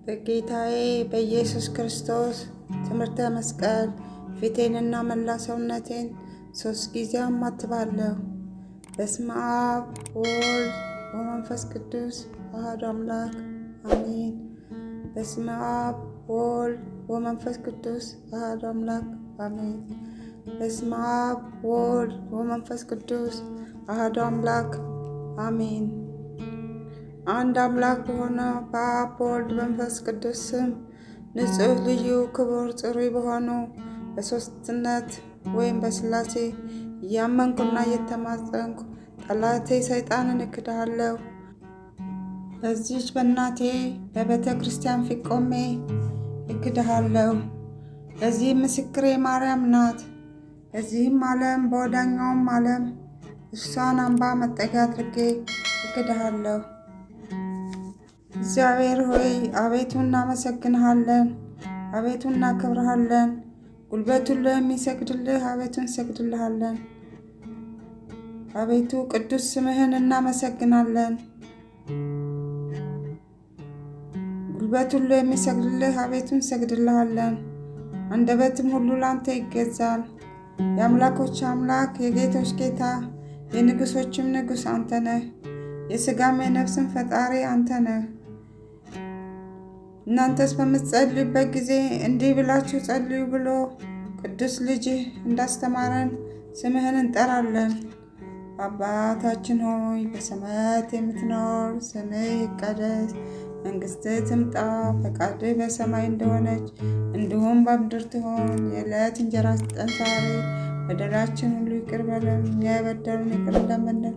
በጌታዬ በኢየሱስ ክርስቶስ ትምህርተ መስቀል ፊቴንና መላ ሰውነቴን 3 ጊዜ አማትባለሁ። በስመ አብ ወወልድ ወመንፈስ ቅዱስ አሐዱ አምላክ አሜን። በስመ አብ ወወልድ ወመንፈስ ቅዱስ አሐዱ አምላክ አሜን። በስመ አብ ወወልድ ወመንፈስ ቅዱስ አሐዱ አምላክ አሜን። አንድ አምላክ በሆነ በአብ በወልድ በመንፈስ ቅዱስ ስም ንጹሕ ልዩ ክቡር ጽሩይ በሆኑ በሦስትነት ወይም በሥላሴ እያመንኩና እየተማጸንኩ ጠላቴ ሰይጣንን እክድሃለሁ። በዚች በእናቴ በቤተ ክርስቲያን ፊት ቆሜ እክድሃለሁ። ለዚህ ምስክሬ ማርያም ናት። በዚህም ዓለም በወዳኛውም ዓለም እርሷን አምባ መጠጊያ አድርጌ እክድሃለሁ። እግዚአብሔር ሆይ አቤቱ እናመሰግንሃለን፣ አቤቱ እናከብርሃለን። ጉልበት ሁሉ የሚሰግድልህ አቤቱ እንሰግድልሃለን። አቤቱ ቅዱስ ስምህን እናመሰግናለን። ጉልበት ሁሉ የሚሰግድልህ አቤቱ እንሰግድልሃለን። አንደበትም ሁሉ ላንተ ይገዛል። የአምላኮች አምላክ የጌቶች ጌታ የንጉሶችም ንጉሥ አንተ ነህ። የሥጋም የነፍስም ፈጣሪ አንተ ነህ። እናንተስ በምትጸልዩበት ጊዜ እንዲህ ብላችሁ ጸልዩ ብሎ ቅዱስ ልጅህ እንዳስተማረን ስምህን እንጠራለን። አባታችን ሆይ በሰማያት የምትኖር፣ ስምህ ይቀደስ፣ መንግሥትህ ትምጣ፣ ፈቃድህ በሰማይ እንደሆነች እንዲሁም በምድር ትሆን። የዕለት እንጀራችንን ስጠን ዛሬ፣ በደላችን ሁሉ ይቅር በለን እኛ የበደሉንን ይቅር እንደምንል፣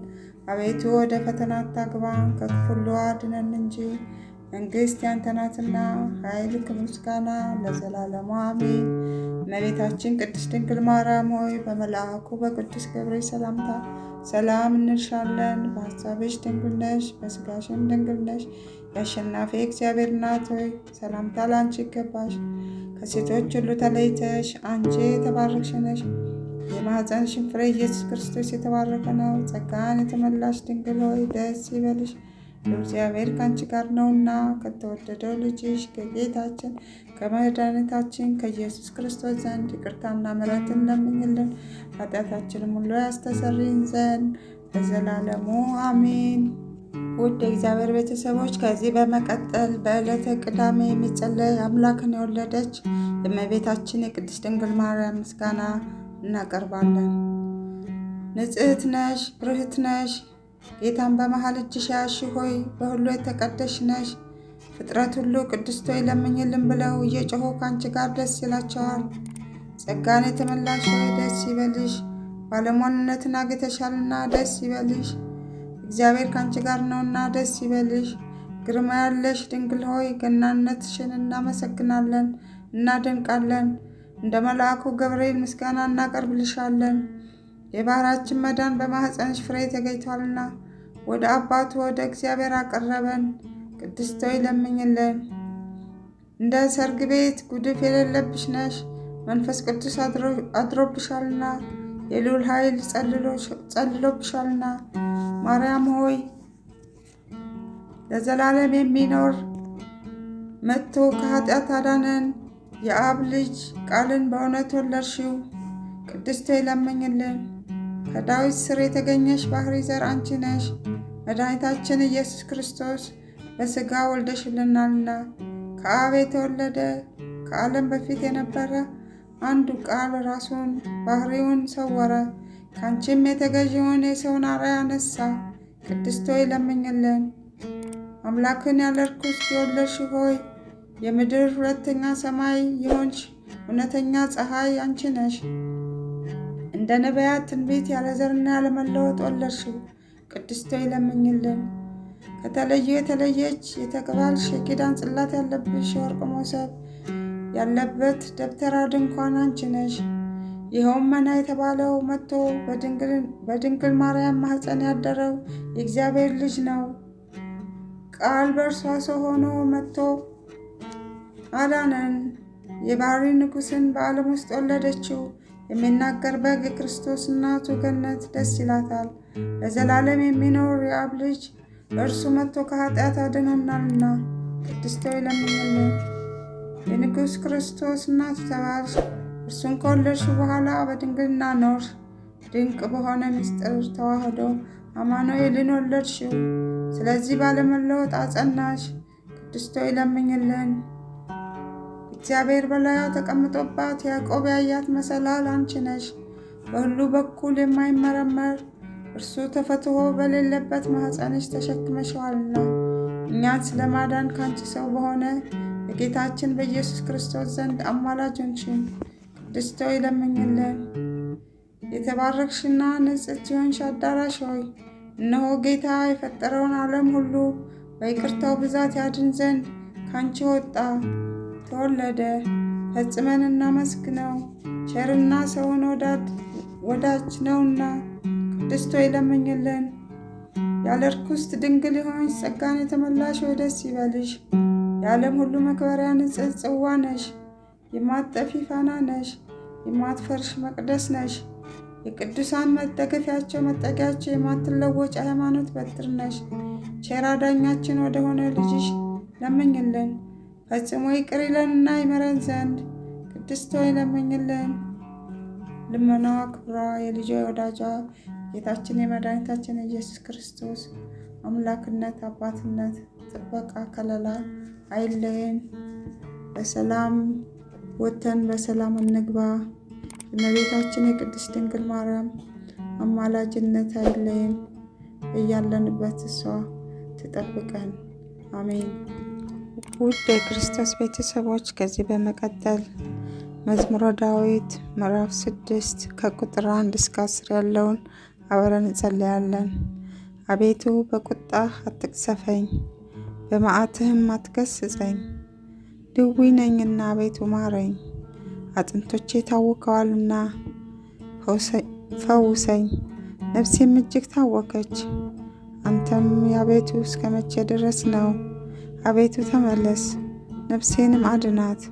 አቤቱ ወደ ፈተና አታግባን ከክፉ ሁሉ አድነን እንጂ መንግሥት ያንተ ናትና ኃይል፣ ምስጋና ለዘላለሙ አሜን። እመቤታችን ቅድስት ድንግል ማርያም ሆይ በመልአኩ በቅዱስ ገብርኤል ሰላምታ ሰላም እንልሻለን። በሐሳብሽ ድንግል ነሽ፣ በሥጋሽም ድንግል ነሽ። የአሸናፊ እግዚአብሔር እናት ሆይ ሰላምታ ለአንቺ ይገባሽ። ከሴቶች ሁሉ ተለይተሽ አንቺ የተባረክሽ ነሽ። የማኅፀንሽም ፍሬ ኢየሱስ ክርስቶስ የተባረከ ነው። ጸጋን የተመላሽ ድንግል ሆይ ደስ ይበልሽ፣ እግዚአብሔር ከአንቺ ጋር ነውና ከተወደደው ልጅሽ ከጌታችን ከመድኃኒታችን ከኢየሱስ ክርስቶስ ዘንድ ይቅርታና ምሕረትን ለምኝልን ኃጢአታችንም ሁሉ ያስተሰርይን ዘንድ ለዘላለሙ አሜን። ውድ የእግዚአብሔር ቤተሰቦች ከዚህ በመቀጠል በዕለተ ቅዳሜ የሚጸለይ አምላክን የወለደች የእመቤታችን የቅድስት ድንግል ማርያም ምስጋና እናቀርባለን። ንጽሕት ነሽ፣ ብርህት ነሽ፣ ጌታን በመሃል እጅሽ ያዝሽ ሆይ በሁሉ የተቀደስሽ ነሽ። ፍጥረት ሁሉ ቅድስት ሆይ ለምኝልን ብለው እየጮኹ ከአንቺ ጋር ደስ ይላቸዋል። ጸጋን የተመላሽ ሆይ ደስ ይበልሽ፣ ባለሟልነትን አግኝተሻልና ደስ ይበልሽ። እግዚአብሔር ከአንቺ ጋር ነውና ደስ ይበልሽ። ግርማ ያለሽ ድንግል ሆይ ገናንነትሽን እናመሰግናለን እናደንቃለን። እንደ መልአኩ ገብርኤል ምስጋና እናቀርብልሻለን። የባህራችን መዳን በማኅፀንሽ ፍሬ ተገኝቷልና ወደ አባቱ ወደ እግዚአብሔር አቀረበን። ቅድስት ሆይ ለምኝልን። እንደ ሰርግ ቤት ጉድፍ የሌለብሽ ነሽ፣ መንፈስ ቅዱስ አድሮብሻልና የልዑል ኃይል ጸልሎብሻልና። ማርያም ሆይ ለዘላለም የሚኖር መጥቶ ከኃጢአት አዳነን የአብ ልጅ ቃልን በእውነት ወለድሽው። ቅድስት ሆይ ለምኝልን። ከዳዊት ስር የተገኘሽ ባህሪ ዘር አንቺ ነሽ። መድኃኒታችን ኢየሱስ ክርስቶስ በሥጋ ወልደሽልናልና ከአብ የተወለደ ከዓለም በፊት የነበረ አንዱ ቃል ራሱን ባህሪውን ሰወረ፣ ከአንቺም የተገዢውን የሰውን አርአያ አነሳ። ቅድስት ሆይ ለምኝልን። አምላክን ያለ ርኩስ የወለድሽ ሆይ የምድር ሁለተኛ ሰማይ የሆንሽ እውነተኛ ፀሐይ አንቺ ነሽ። እንደ ነቢያት ትንቢት ያለ ዘርና ያለ መለወጥ ወለድሽው። ቅድስት ሆይ ለምኝልን። ከተለዩ የተለየች የተቀባልሽ የኪዳን ጽላት ያለብሽ የወርቅ መሶብ ያለበት ደብተራ ድንኳን አንቺ ነሽ። ይኸውም መና የተባለው መጥቶ በድንግል ማርያም ማኅፀን ያደረው የእግዚአብሔር ልጅ ነው። ቃል በእርሷ ሰው ሆኖ መጥቶ አዳነን። የባህሪ ንጉሥን በዓለም ውስጥ ወለደችው። የሚናገር በግ የክርስቶስ እናቱ ገነት ደስ ይላታል። ለዘላለም የሚኖር የአብ ልጅ እርሱ መጥቶ ከኃጢአት አድኖናልና ቅድስት ሆይ ለምኝልን። የንጉሥ ክርስቶስ እናቱ ተባልሽ። እርሱን ከወለድሽ በኋላ በድንግልና ኖርሽ። ድንቅ በሆነ ምስጢር ተዋህዶ አማኑኤልን ወለድሽው። ስለዚህ ባለመለወጥ አጸናሽ። ቅድስት ሆይ ለምኝልን። እግዚአብሔር በላዩ ተቀምጦባት ያዕቆብ ያያት መሰላል አንቺ ነሽ። በሁሉ በኩል የማይመረመር እርሱ ተፈትሖ በሌለበት ማኅፀንሽ ተሸክመሸዋልና እኛን ስለ ማዳን ካንቺ ሰው በሆነ በጌታችን በኢየሱስ ክርስቶስ ዘንድ አማላጅ ሆንሽን። ቅድስት ሆይ ለምኝልን። የተባረክሽና ንጽሕት የሆንሽ አዳራሽ ሆይ እነሆ ጌታ የፈጠረውን ዓለም ሁሉ በይቅርታው ብዛት ያድን ዘንድ ካንቺ ወጣ ተወለደ። ፈጽመን እናመስግነው፣ ቸርና ሰውን ወዳጅ ነውና። ቅድስት ሆይ ለምኝልን። ያለ ርኩስት ድንግል የሆንሽ ጸጋን የተመላሽ ሆይ ደስ ይበልሽ። የዓለም ሁሉ መክበሪያ ንጽሕት ጽዋ ነሽ። የማትጠፊ ፋና ነሽ። የማትፈርሽ መቅደስ ነሽ። የቅዱሳን መደገፊያቸው መጠጊያቸው የማትለወጭ ሃይማኖት በትር ነሽ። ቸር አዳኛችን ወደ ሆነ ልጅሽ ለምኝልን። ፈጽሞ ይቅር ይለንና ይመረን ዘንድ ቅድስት ሆይ ለምኝልን። ልመናዋ ክብሯ የልጇ ወዳጇ ጌታችን የመድኃኒታችን ኢየሱስ ክርስቶስ አምላክነት፣ አባትነት፣ ጥበቃ፣ ከለላ አይለየን። በሰላም ወጥተን በሰላም እንግባ። የእመቤታችን የቅድስት ድንግል ማርያም አማላጅነት አይለየን። እያለንበት እሷ ትጠብቀን። አሜን። ውድ የክርስቶስ ቤተሰቦች ከዚህ በመቀጠል መዝሙረ ዳዊት ምዕራፍ 6 ከቁጥር 1 እስከ 10 ያለውን አብረን እንጸልያለን። አቤቱ በቁጣህ አትቅሰፈኝ፣ በመዓትህም አትገስጸኝ። ድውይ ነኝና አቤቱ ማረኝ፣ አጥንቶቼ ታውከዋልና ፈውሰኝ። ነፍሴም እጅግ ታወከች። አንተም አቤቱ እስከ መቼ ድረስ ነው? አቤቱ ተመለስ፣ ነፍሴንም አድናት።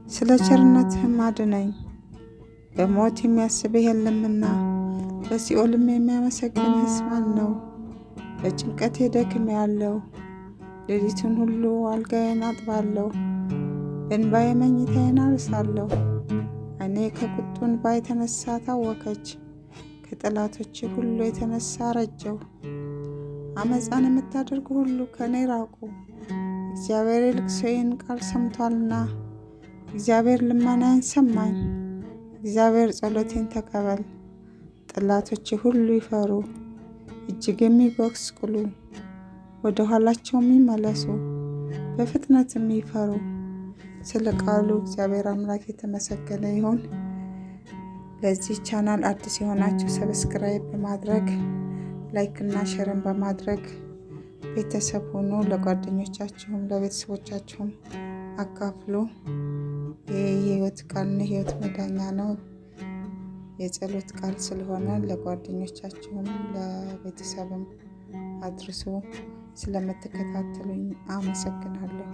ስለ ቸርነትህም አድነኝ። በሞት የሚያስብህ የለምና በሲኦልም የሚያመሰግንህስ ማን ነው? በጭንቀቴ ደክሜአለሁ፣ ሌሊቱን ሁሉ አልጋዬን አጥባለሁ፣ በእንባዬ መኝታዬን አርሳለሁ። ዓይኔ ከቁጡ እንባ የተነሳ ታወከች፣ ከጠላቶቼ ሁሉ የተነሳ ረጀው። አመፃን የምታደርጉ ሁሉ ከእኔ ራቁ። እግዚአብሔር የልቅሶዬን ቃል ሰምቷልና፣ እግዚአብሔር ልመናዬን ሰማኝ። እግዚአብሔር ጸሎቴን ተቀበል። ጠላቶቼ ሁሉ ይፈሩ፣ እጅግ የሚጎስቁሉ፣ ወደ ኋላቸውም ይመለሱ፣ በፍጥነትም ይፈሩ። ስለ ቃሉ እግዚአብሔር አምላክ የተመሰገነ ይሁን። ለዚህ ቻናል አዲስ የሆናችሁ ሰብስክራይብ በማድረግ ላይክ እና ሼርን በማድረግ ቤተሰብ ሆኑ። ለጓደኞቻችሁም ለቤተሰቦቻችሁም አካፍሉ። የህይወት ቃል ነው፣ ህይወት መዳኛ ነው። የጸሎት ቃል ስለሆነ ለጓደኞቻችሁም ለቤተሰብም አድርሱ። ስለምትከታተሉኝ አመሰግናለሁ።